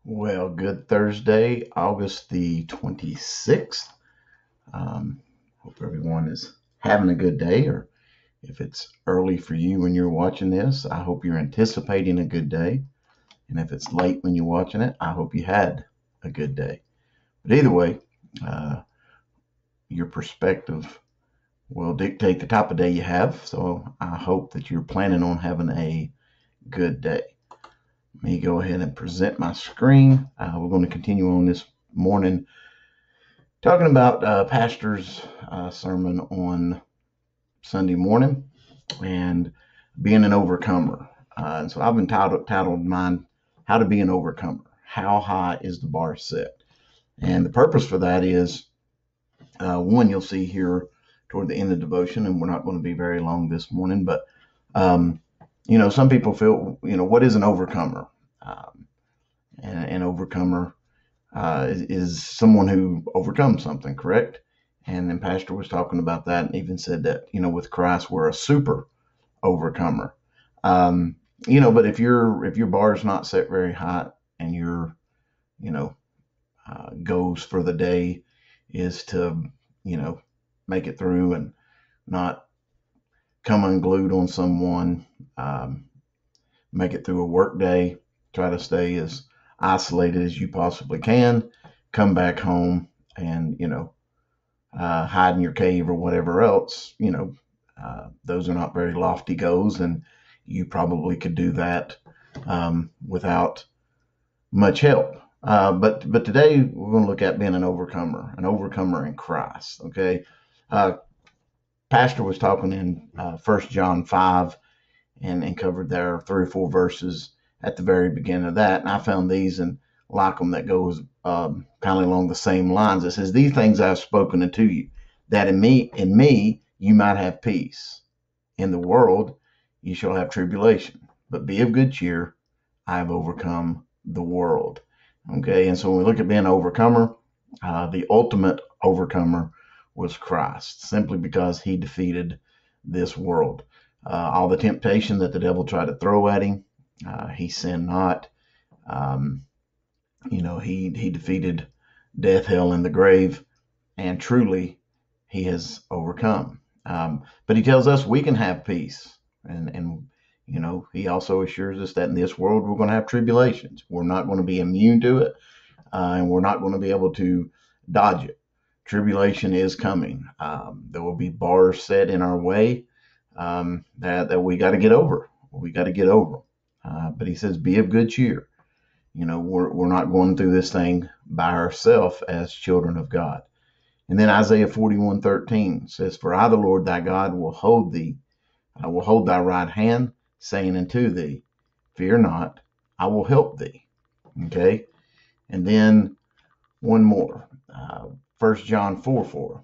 Well, good Thursday, August the 26th. Hope everyone is having a good day, or if it's early for you when you're watching this, I hope you're anticipating a good day. And if it's late when you're watching it, I hope you had a good day. But either way, uh, your perspective will dictate the type of day you have. So I hope that you're planning on having a good day. Let me go ahead and present my screen. We're going to continue on this morning talking about pastor's sermon on Sunday morning and being an overcomer. And so I've titled mine, How to Be an Overcomer. How high is the bar set? And the purpose for that is, one, you'll see here toward the end of the devotion, and we're not going to be very long this morning, but, some people feel, what is an overcomer? An overcomer is someone who overcomes something, correct? And then Pastor was talking about that and even said that, with Christ, we're a super overcomer. But if your bar is not set very high and your, goals for the day is to, make it through and not come unglued on someone, make it through a work day, try to stay as isolated as you possibly can, come back home and, hide in your cave or whatever else, those are not very lofty goals, and you probably could do that without much help. But today we're going to look at being an overcomer in Christ. Okay. Pastor was talking in 1 John 5 and covered there 3 or 4 verses at the very beginning of that. And I found these and like them that goes kind of along the same lines. It says, "These things I have spoken unto you, that in me you might have peace. In the world you shall have tribulation, but be of good cheer. I have overcome the world." Okay, and so when we look at being an overcomer, the ultimate overcomer was Christ, simply because he defeated this world. All the temptation that the devil tried to throw at him, he sinned not. He defeated death, hell, and the grave, and truly he has overcome. But he tells us we can have peace, and he also assures us that in this world we're going to have tribulations. We're not going to be immune to it, and we're not going to be able to dodge it. Tribulation is coming. There will be bars set in our way that we got to get over. We got to get over. But he says, be of good cheer. We're not going through this thing by ourselves as children of God. And then Isaiah 41:13 says, "For I, the Lord thy God, will hold thee. I will hold thy right hand, saying unto thee, fear not, I will help thee." Okay. And then one more, 1 John 4:4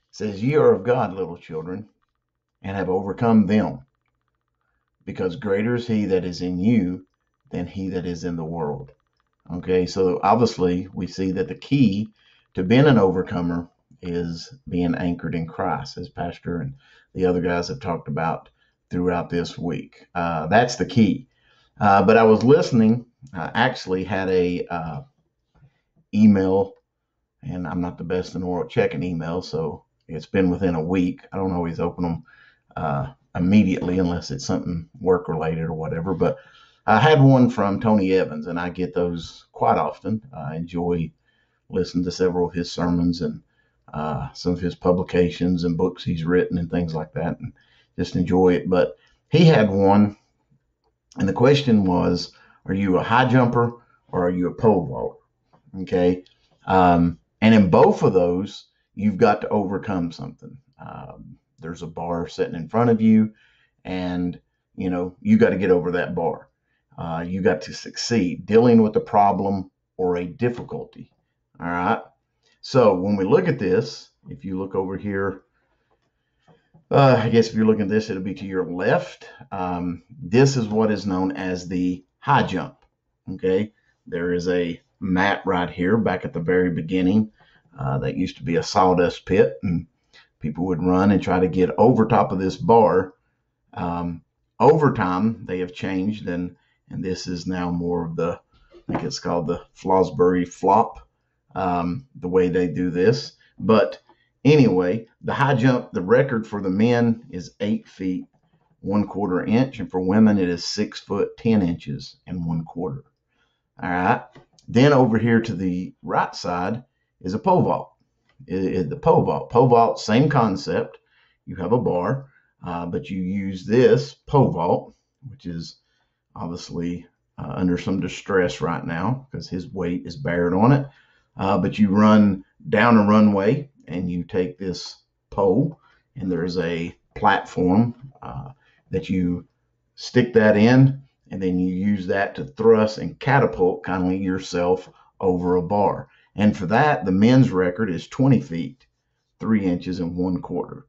says, "Ye are of God, little children, and have overcome them, because greater is he that is in you than he that is in the world." Okay, so obviously we see that the key to being an overcomer is being anchored in Christ, as Pastor and the other guys have talked about throughout this week. That's the key. But I was listening, I actually had a email, and I'm not the best in the world checking email, so it's been within a week. I don't always open them immediately unless it's something work related or whatever. But I had one from Tony Evans, and I get those quite often. I enjoy listening to several of his sermons and some of his publications and books he's written and things like that, and just enjoy it. But he had one, and the question was, are you a high jumper or are you a pole vaulter? Okay. And in both of those, you've got to overcome something. There's a bar sitting in front of you, and you got to get over that bar. You got to succeed dealing with a problem or a difficulty. All right. So when we look at this, if you look over here, I guess if you're looking at this, it'll be to your left. This is what is known as the high jump. Okay. There is a mat right here back at the very beginning. That used to be a sawdust pit, and people would run and try to get over top of this bar. Over time, they have changed, and this is now more of the, I think it's called the Flosbury flop, the way they do this. But anyway, the high jump, the record for the men is 8 feet 1/4 inch, and for women it is 6 foot 10 inches and 1/4. All right. Then over here to the right side is a pole vault. The pole vault. Pole vault, same concept. You have a bar, but you use this pole vault, which is obviously under some distress right now because his weight is bared on it. But you run down a runway and you take this pole, and there's a platform that you stick that in, and then you use that to thrust and catapult kind of yourself over a bar. And for that, the men's record is 20 feet, 3 inches and 1/4.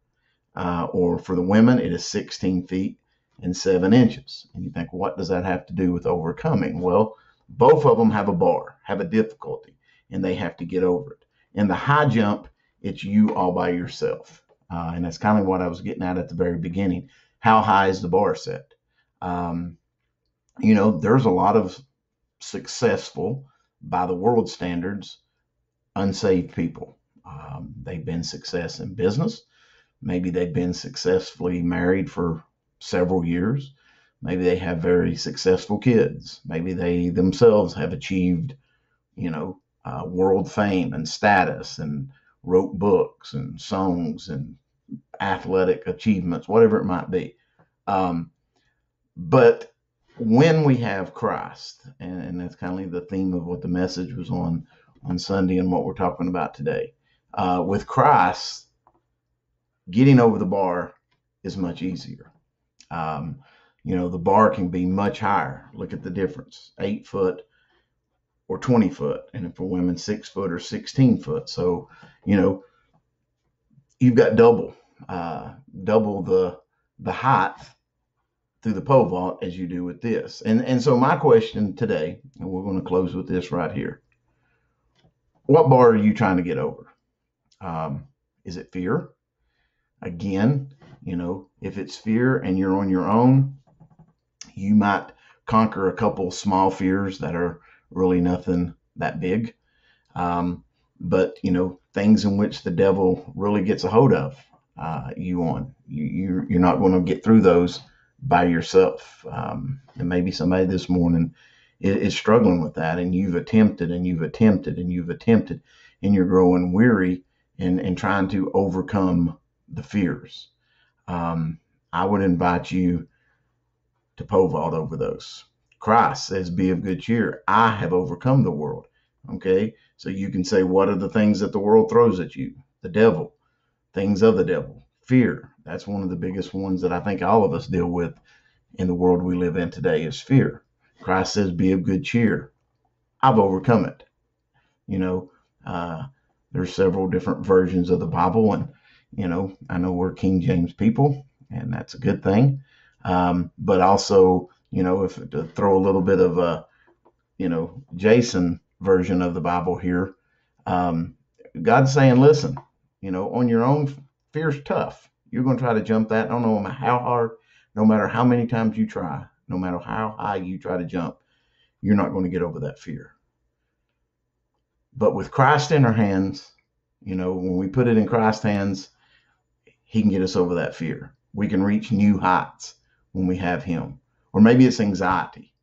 Or for the women, it is 16 feet and 7 inches. And you think, what does that have to do with overcoming? Well, both of them have a bar, have a difficulty, and they have to get over it. In the high jump, it's you all by yourself. And that's kind of what I was getting at the very beginning. How high is the bar set? There's a lot of successful, by the world standards, unsaved people. They've been success in business. Maybe they've been successfully married for several years. Maybe they have very successful kids. Maybe they themselves have achieved, world fame and status and wrote books and songs and athletic achievements, whatever it might be. But when we have Christ, and that's kind of the theme of what the message was on Sunday and what we're talking about today. With Christ, getting over the bar is much easier. The bar can be much higher. Look at the difference, 8 foot or 20 foot. And for women, 6 foot or 16 foot. So, you've got double the height through the pole vault as you do with this. And so my question today, and we're going to close with this right here. What bar are you trying to get over? Is it fear? Again, if it's fear and you're on your own, you might conquer a couple small fears that are really nothing that big. But, things in which the devil really gets a hold of you're not going to get through those by yourself. And maybe somebody this morning is struggling with that, and you've attempted and you've attempted and you've attempted, and you're growing weary and trying to overcome the fears. I would invite you to pole vault over those. Christ says, be of good cheer. I have overcome the world. Okay. So you can say, what are the things that the world throws at you? The devil, things of the devil, fear. That's one of the biggest ones that I think all of us deal with in the world we live in today is fear. Christ says, be of good cheer. I've overcome it. There's several different versions of the Bible, and, I know we're King James people, and that's a good thing. But also, if to throw a little bit of a, Jason version of the Bible here, God's saying, listen, on your own, fear's tough. You're going to try to jump that. I don't know how hard, no matter how many times you try, no matter how high you try to jump, you're not going to get over that fear. But with Christ in our hands, when we put it in Christ's hands, he can get us over that fear. We can reach new heights when we have him. Or maybe it's anxiety.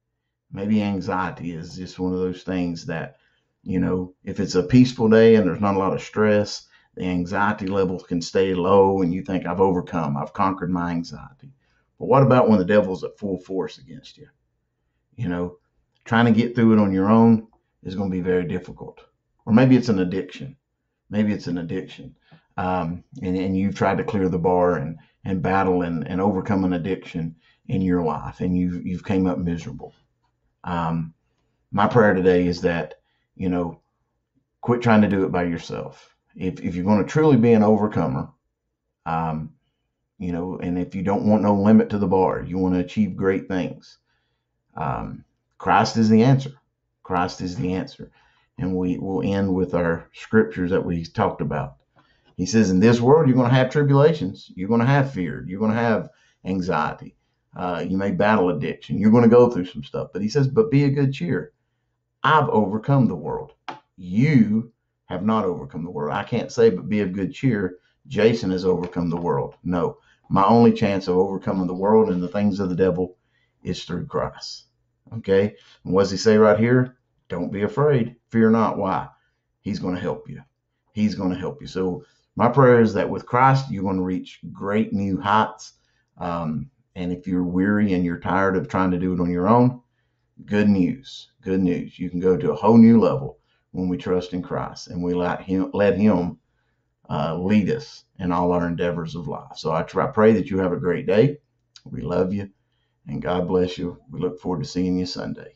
Maybe anxiety is just one of those things that, if it's a peaceful day and there's not a lot of stress, the anxiety levels can stay low and you think, I've conquered my anxiety. But what about when the devil's at full force against you? Trying to get through it on your own is going to be very difficult. Or maybe it's an addiction. And you've tried to clear the bar and battle and overcome an addiction in your life, and you've came up miserable. My prayer today is that, quit trying to do it by yourself. If you're going to truly be an overcomer, and if you don't want no limit to the bar, you want to achieve great things, Christ is the answer. Christ is the answer. And we will end with our scriptures that we talked about. He says, in this world, you're going to have tribulations. You're going to have fear. You're going to have anxiety. You may battle addiction. You're going to go through some stuff. But he says, but be of good cheer. I've overcome the world. You have not overcome the world. I can't say, but be of good cheer. Jason has overcome the world. No, my only chance of overcoming the world and the things of the devil is through Christ. Okay. And what does he say right here? Don't be afraid. Fear not. Why? He's going to help you. He's going to help you. So my prayer is that with Christ, you're going to reach great new heights. And if you're weary and you're tired of trying to do it on your own, good news. Good news. You can go to a whole new level when we trust in Christ and we let Him lead us in all our endeavors of life. So I pray that you have a great day. We love you and God bless you. We look forward to seeing you Sunday.